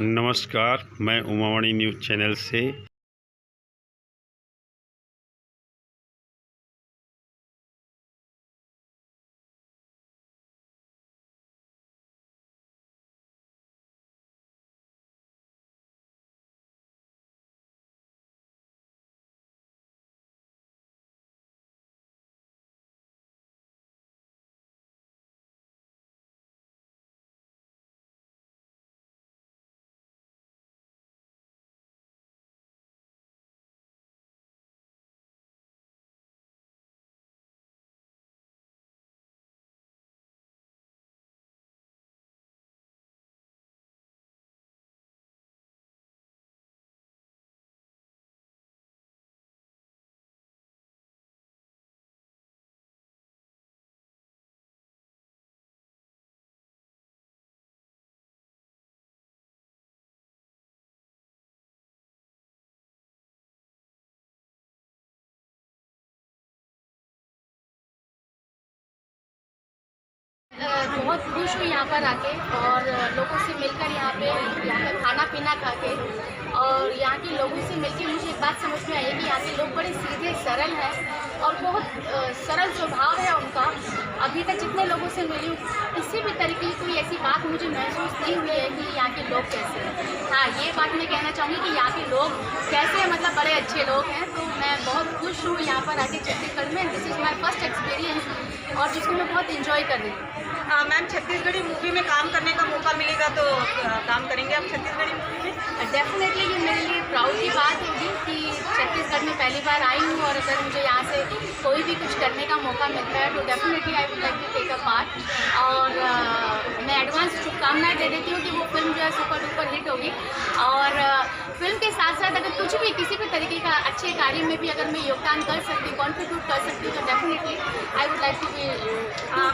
नमस्कार, मैं उमामणि news channel से बहुत खुश हूँ यहाँ पर आके और लोगों से मिलकर यहाँ पे खाना पीना खा के और यहाँ के लोगों से मिलकर मुझे एक बात समझ में आई कि यहाँ के लोग बड़े सीधे सरल हैं और बहुत सरल स्वभाव है उनका। अभी तक जितने लोगों से मिली हूँ किसी भी तरीके की कोई ऐसी बात मुझे महसूस नहीं हुई है कि यहाँ के लोग कैसे हैं। हाँ, ये बात मैं कहना चाहूँगी कि यहाँ के लोग कैसे हैं, मतलब बड़े अच्छे लोग हैं। तो मैं बहुत खुश हूँ यहाँ पर आके छत्तीसगढ़ में। This is my first experience और जिसको मैं बहुत इंजॉय कर रही हूँ। मैम, छत्तीसगढ़ी मूवी में काम करने का मौका मिलेगा तो काम करेंगे आप छत्तीसगढ़ी मूवी में? डेफिनेटली ये मेरे लिए प्राउड की बात होगी कि छत्तीसगढ़ में पहली बार आई हूँ और अगर मुझे यहाँ से कोई भी कुछ करने का मौका मिलता है तो definitely I would like to take a part. और मैं एडवांस शुभकामनाएं दे देती हूँ कि वो फिल्म जो है सुपर डुपर हिट होगी। और फिल्म के साथ साथ अगर कुछ भी किसी भी तरीके का अच्छे कार्य में भी अगर मैं योगदान कर सकती हूँ, कॉन्ट्रीब्यूट कर सकती हूँ तो definitely I would like to be.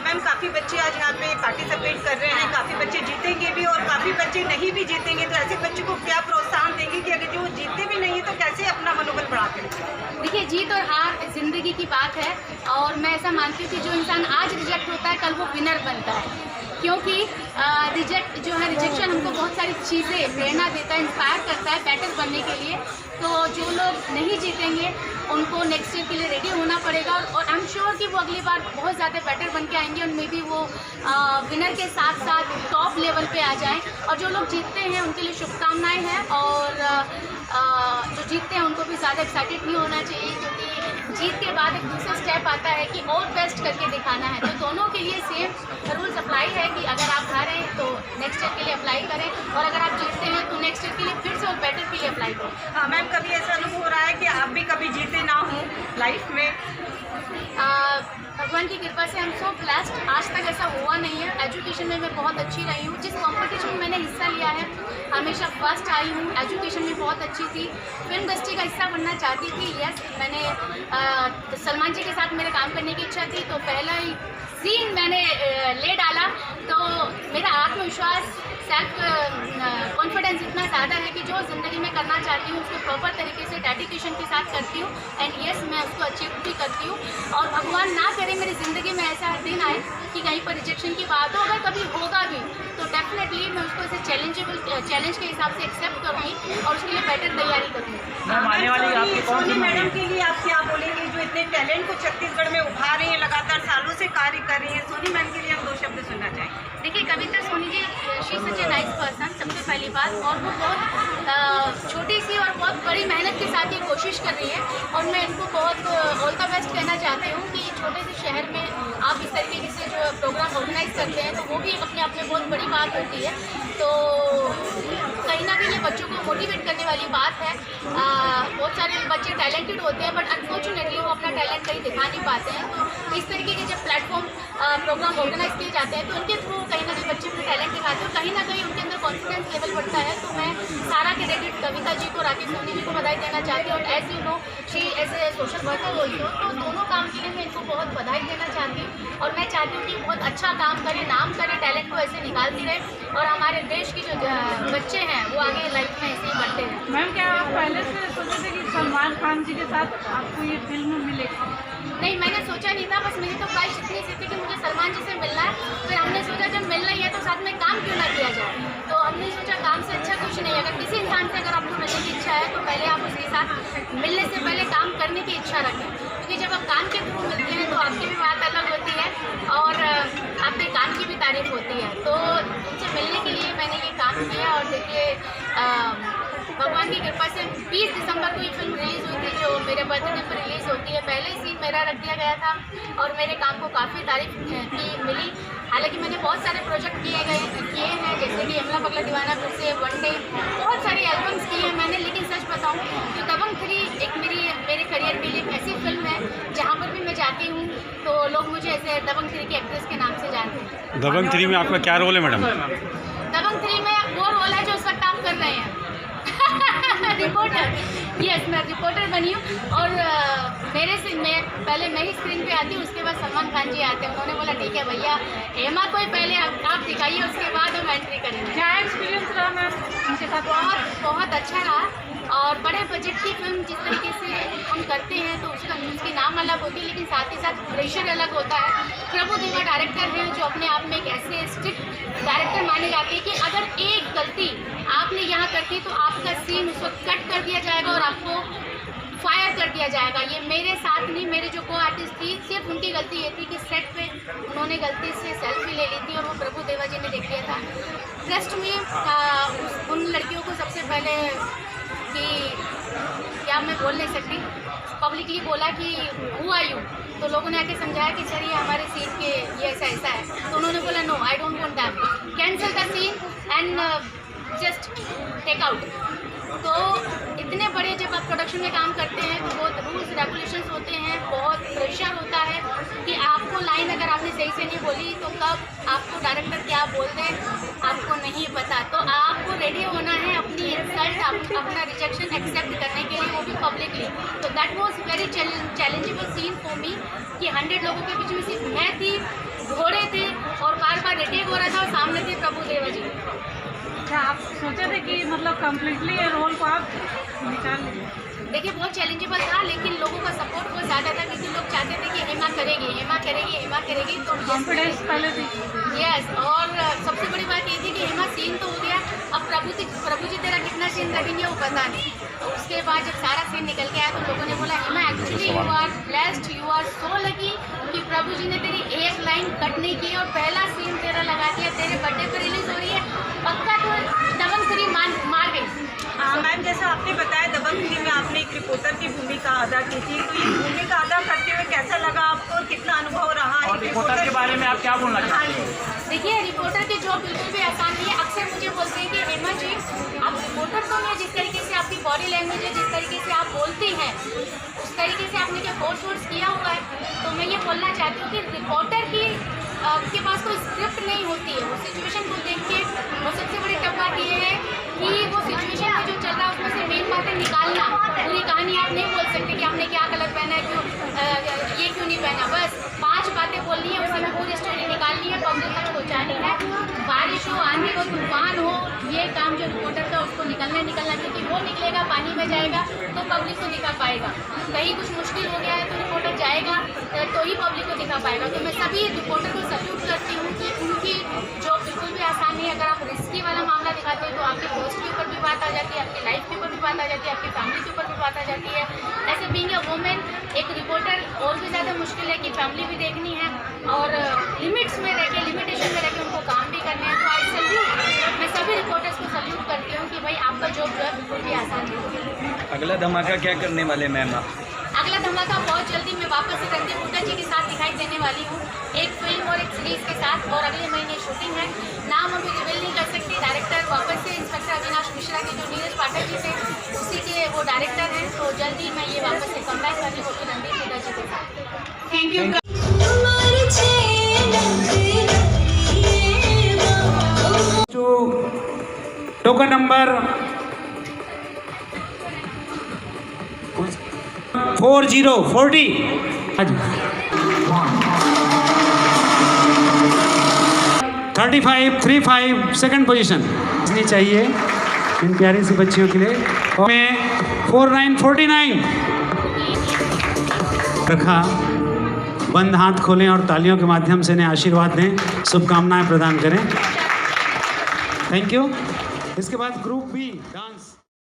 Ma'am, काफ़ी बच्चे आज यहाँ पे पार्टिसिपेट कर रहे हैं, काफ़ी बच्चे जीतेंगे भी और काफ़ी बच्चे नहीं भी जीतेंगे, तो ऐसे बच्चों को क्या प्रोत्साहन देंगे कि अगर जो जीतते भी नहीं है तो कैसे अपना मनोबल बढ़ाते हैं? देखिए, जीत और हार ज़िंदगी की बात है और मैं ऐसा मानती हूँ कि जो इंसान आज रिजेक्ट होता है कल वो विनर बनता है। क्योंकि रिजेक्शन हमको बहुत सारी चीज़ें प्रेरणा देता है, इंस्पायर करता है बेटर बनने के लिए। तो जो लोग नहीं जीतेंगे उनको नेक्स्ट ईयर के लिए रेडी होना पड़ेगा और आई एम श्योर कि वो अगली बार बहुत ज़्यादा बेटर बन के आएंगे और मे बी वो विनर के साथ साथ टॉप लेवल पे आ जाएं। और जो लोग जीतते हैं उनके लिए शुभकामनाएं हैं और जो जीतते हैं उनको भी ज़्यादा एक्साइटेड नहीं होना चाहिए, क्योंकि जीत के बाद एक दूसरा स्टेप आता है कि और बेस्ट करके दिखाना है। तो दोनों के लिए सेम रूल्स अप्लाई है कि अगर आप हारे तो नेक्स्ट ईयर के लिए अप्लाई करें और अगर आप जीतते हैं तो नेक्स्ट ईयर के लिए फिर से और बेटर के लिए अप्लाई करें। हाँ मैम, कभी ऐसा अनुभव हो रहा है कि आप भी कभी जीते ना हो लाइफ में? भगवान की कृपा से हम सो ब्लेस्ड, आज तक ऐसा हुआ नहीं है। एजुकेशन में मैं बहुत अच्छी रही हूँ, जिस कंपटीशन में मैंने हिस्सा लिया है हमेशा फर्स्ट आई हूँ। एजुकेशन में बहुत अच्छी थी, फिल्म इंडस्ट्री का हिस्सा बनना चाहती थी। यस, मैंने सलमान जी के साथ मेरे काम करने की इच्छा थी, तो पहला ही सीन मैंने ले डाला तो मेरा आत्मविश्वास, सेल्फ कॉन्फिडेंस इतना ज़्यादा है कि जो ज़िंदगी में करना चाहती हूँ उसको प्रॉपर तरीके से डेडिकेशन के साथ करती हूँ एंड यस, मैं उसको अचीव भी करती हूँ। और भगवान ना करे मेरी ज़िंदगी में ऐसा दिन आए कि कहीं पर रिजेक्शन की बात हो, अगर कभी होगा भी तो डेफिनेटली मैं उसको ऐसे चैलेंज के हिसाब से एक्सेप्ट करूँगी और उसके लिए बेटर तैयारी करूँगी। सोनी मैडम के लिए आप क्या बोलेंगे जो इतने टैलेंट को छत्तीसगढ़ में उभा रही हैं, लगातार सालों से कार्य कर रही हैं? सोनी मैम के लिए हम 2 शब्द सुनना चाहेंगे। देखिए, Kavita Soni ji she such a nice person, सबसे पहली बात, और वो बहुत छोटी सी और बहुत बड़ी मेहनत के साथ ये कोशिश कर रही है और मैं इनको बहुत ऑल द बेस्ट कहना चाहती हूँ कि छोटे से शहर में आप इस तरीके से जो प्रोग्राम ऑर्गेनाइज करते हैं तो वो भी अपने आप में बहुत बड़ी बात होती है। तो कहीं ना कहीं ये बच्चों को मोटिवेट करने वाली बात है। बहुत सारे बच्चे टैलेंटेड होते हैं बट अनफॉर्चुनेटली वो अपना टैलेंट कहीं दिखा नहीं पाते हैं। तो इस तरीके के जब प्लेटफॉर्म प्रोग्राम ऑर्गेनाइज किए जाते हैं तो उनके थ्रू कहीं ना कहीं बच्चे अपने टैलेंट दिखाते हैं, कहीं ना कहीं उनके अंदर कॉन्फिडेंस लेवल बढ़ता है। तो मैं सारा क्रेडिट कविता जी को, राकेश सोनी जी को बधाई देना चाहती हूँ। और as you know she as a social worker also, तो दोनों काम के लिए मैं इनको बहुत बधाई देना चाहती हूँ और मैं चाहती हूँ कि बहुत अच्छा काम करे, नाम करे, टैलेंट को ऐसे निकालती रहे और हमारे देश की जो बच्चे हैं वो आगे लाइफ में ऐसे ही बढ़ते हैं। मैम, क्या आप पहले से सोचे थे कि सलमान खान जी के साथ आपको ये फिल्म मिलेगी? नहीं, मैंने सोचा नहीं था, बस मेरी तो ख्वाहिश इतनी सी थी कि मुझे सलमान जी से मिलना है। फिर हमने सोचा जब मिलना ही है तो साथ में काम क्यों ना किया जाए। तो हमने सोचा काम से अच्छा कुछ नहीं तो पहले आप उसके साथ मिलने से पहले काम करने की इच्छा रखें, क्योंकि जब आप काम के थ्रू मिलते हैं तो आपकी भी बात अलग होती है और आपके काम की भी तारीफ होती है। तो उनसे मिलने के लिए मैंने ये काम किया और देखिए भगवान की कृपा से 20 दिसंबर को ये फिल्म रिलीज़ हुई थी, जो मेरे बर्थडे पर रिलीज़ होती है। पहले ही सीन मेरा रख दिया गया था और मेरे काम को काफ़ी तारीफ की मिली। हालांकि मैंने बहुत सारे प्रोजेक्ट किए हैं, जैसे कि यमला पगला दीवाना, फिर से वन डे, बहुत सारे एल्बम्स किए हैं मैंने। लेकिन सच बताऊं तो दबंग 3 एक मेरे करियर के लिए एक ऐसी फिल्म है जहाँ पर भी मैं जाती हूँ तो लोग मुझे ऐसे दबंग 3 की एक्ट्रेस के नाम से जानते हैं। दबंग 3 में आपका क्या रोल है मैडम? दबंग 3 में वो रोल है जो उस वक्त आप कर रहे हैं रिपोर्टर। यस, मैं रिपोर्टर बनी हूँ और पहले मैं ही स्क्रीन पे आती हूँ, उसके बाद सलमान खान जी आते हैं। उन्होंने बोला ठीक है भैया, हेमा को ही पहले आप दिखाइए, उसके बाद हम एंट्री करेंगे। क्या एक्सपीरियंस रहा मैम उनके साथ? बहुत अच्छा रहा और बड़े बजट की फिल्म जिस तरीके से हम करते हैं तो उसकी नाम अलग होती है, लेकिन साथ ही साथ प्रेशर अलग होता है। प्रभु देवा डायरेक्टर हैं जो अपने आप में एक ऐसे स्ट्रिक्ट डायरेक्टर माने जाते हैं कि अगर एक गलती आपने यहाँ कर दी तो आपका सीन उस वक्त कट कर दिया जाएगा और आपको फायर कर दिया जाएगा। ये मेरे साथ नहीं, मेरे जो को आर्टिस्ट थी, सिर्फ उनकी गलती ये थी कि सेट पे उन्होंने गलती से सेल्फी ले ली थी और वो प्रभु देवा जी ने देख लिया था। ट्रस्ट में उन लड़कियों को सबसे पहले कि क्या मैं बोल नहीं सकती, पब्लिकली बोला कि हु आर यू, तो लोगों ने आके समझाया कि सर ये हमारे सीन के ये ऐसा है। तो उन्होंने बोला no, I don't want that, cancel the scene and just take out. तो इतने बड़े जब आप प्रोडक्शन में काम करते हैं तो बहुत रूल्स रेगुलेशंस होते हैं, बहुत प्रेशर होता है कि आपको लाइन अगर आपने सही से नहीं बोली तो कब आपको डायरेक्टर क्या बोल दे आपको नहीं पता। तो आपको रेडी होना है अपनी इंसल्ट, अपना रिजेक्शन एक्सेप्ट करने के लिए, वो भी पब्लिकली। तो that was very challengeable scene for me कि 100 लोगों के बीच में सिर्फ मैं थी, घोड़े थे और बार बार रिटेक हो रहा था और सामने थे प्रभु देवा जी। क्या आप सोचे थे कि मतलब कम्प्लीटली ये रोल को आप निकाल लेंगे? देखिए बहुत चैलेंजेबल था, लेकिन लोगों का सपोर्ट बहुत ज़्यादा था क्योंकि लोग चाहते थे कि हेमा करेगी, हेमा करेगी, हेमा करेगी। तो कॉन्फिडेंस पहले थी। यस, और सबसे बड़ी बात ये थी कि हेमा सीन तो हो गया, अब प्रभु जी तेरा कितना सीन लगेंगे वो पता नहीं। तो उसके बाद जब सारा सीन निकल के आया तो लोगों ने बोला Hema actually you are blessed, you are so lucky कि प्रभु जी ने तेरी एक लाइन कट नहीं की और पहला सीन तेरा लगा दिया, तेरे बर्थडे पर रिलीज हो रही है, पक्का तो दबंग 3 मार गई। मैम जैसा आपने बताया दबंग 3 में आपने एक रिपोर्टर की भूमिका अदा की थी, तो ये भूमिका अदा करते हुए कैसा लगा आपको और कितना अनुभव रहा? और रिपोर्टर के बारे में आप क्या बोलना चाहते हैं? देखिए रिपोर्टर की जॉब बिल्कुल भी आसान नहीं है। अक्सर मुझे बोलते हैं कि हेमा जी आप रिपोर्टर तो नहीं, जिस तरीके से आपकी बॉडी लैंग्वेज है, जिस तरीके से आप बोलती हैं, उस तरीके से आपने क्या कोर्स किया हुआ है। तो मैं ये बोलना चाहती हूँ कि रिपोर्टर की के पास कोई स्क्रिप्ट नहीं होती है, वो सिचुएशन को देख के, वो सबसे बड़ी टफ बात ये है कि वो सिचुएशन में जो चल रहा है उसमें से मेन बातें निकालना। पूरी कहानी आप नहीं बोल सकते कि आपने क्या कलर पहना है, क्यों ये क्यों नहीं पहना, बस 5 बातें बोलनी है, उसमें पूरी स्टोरी निकालनी है, पब्लिक तक पहुँचानी है। बारिश हो, आंधी हो, तूफान हो, ये काम जो रिपोर्टर का उसको निकलना, क्योंकि वो निकलेगा, पानी में जाएगा तो पब्लिक को दिखा पाएगा। कहीं कुछ मुश्किल हो गया है तो रिपोर्टर जाएगा तो ही पब्लिक को दिखा पाएगा। तो मैं सभी रिपोर्टर को सल्यूट करती हूँ कि उनकी जॉब बिल्कुल भी आसान नहीं है। अगर आप रिस्की वाला मामला दिखाते हो तो आपके पोस्ट के ऊपर भी बात आ जाती है, आपकी लाइफ के ऊपर भी बात आ जाती है, आपकी फैमिली के ऊपर भी बात आ जाती है। ऐसे बीइंग अ वुमेन एक रिपोर्टर और भी ज़्यादा मुश्किल है कि फैमिली भी देखनी है और लिमिट्स में रह के, लिमिटेशन में रह के उनको काम भी करने हैं। तो आई सल्यूट, मैं सभी रिपोर्टर्स को सल्यूट करती हूँ कि भाई आपका जॉब जो है बिल्कुल भी आसान नहीं है। अगला धमाका क्या करने वाले मैम आप? अगला धमाका बहुत जल्दी मैं वापस से रणदीप हुड्डा जी के साथ दिखाई देने वाली हूँ, एक फिल्म और एक सीरीज़ के साथ, और अगले महीने शूटिंग है। नाम अभी रिवील नहीं कर सकती। डायरेक्टर वापस से इंस्पेक्टर अविनाश मिश्रा के जो नीरज पाठक जी थे उसी के वो डायरेक्टर हैं। तो जल्दी मैं ये वापस से कमबैक करने होगी रणदीप हुड्डा जी के साथ। Thank you. जो टोकन नंबर 4040 3535 सेकंड पोजीशन इसलिए चाहिए इन प्यारी सी बच्चियों के लिए। और मैं 4949 रखा। बंद हाथ खोलें और तालियों के माध्यम से इन्हें आशीर्वाद दें, शुभकामनाएं प्रदान करें। Thank you. इसके बाद ग्रुप बी डांस।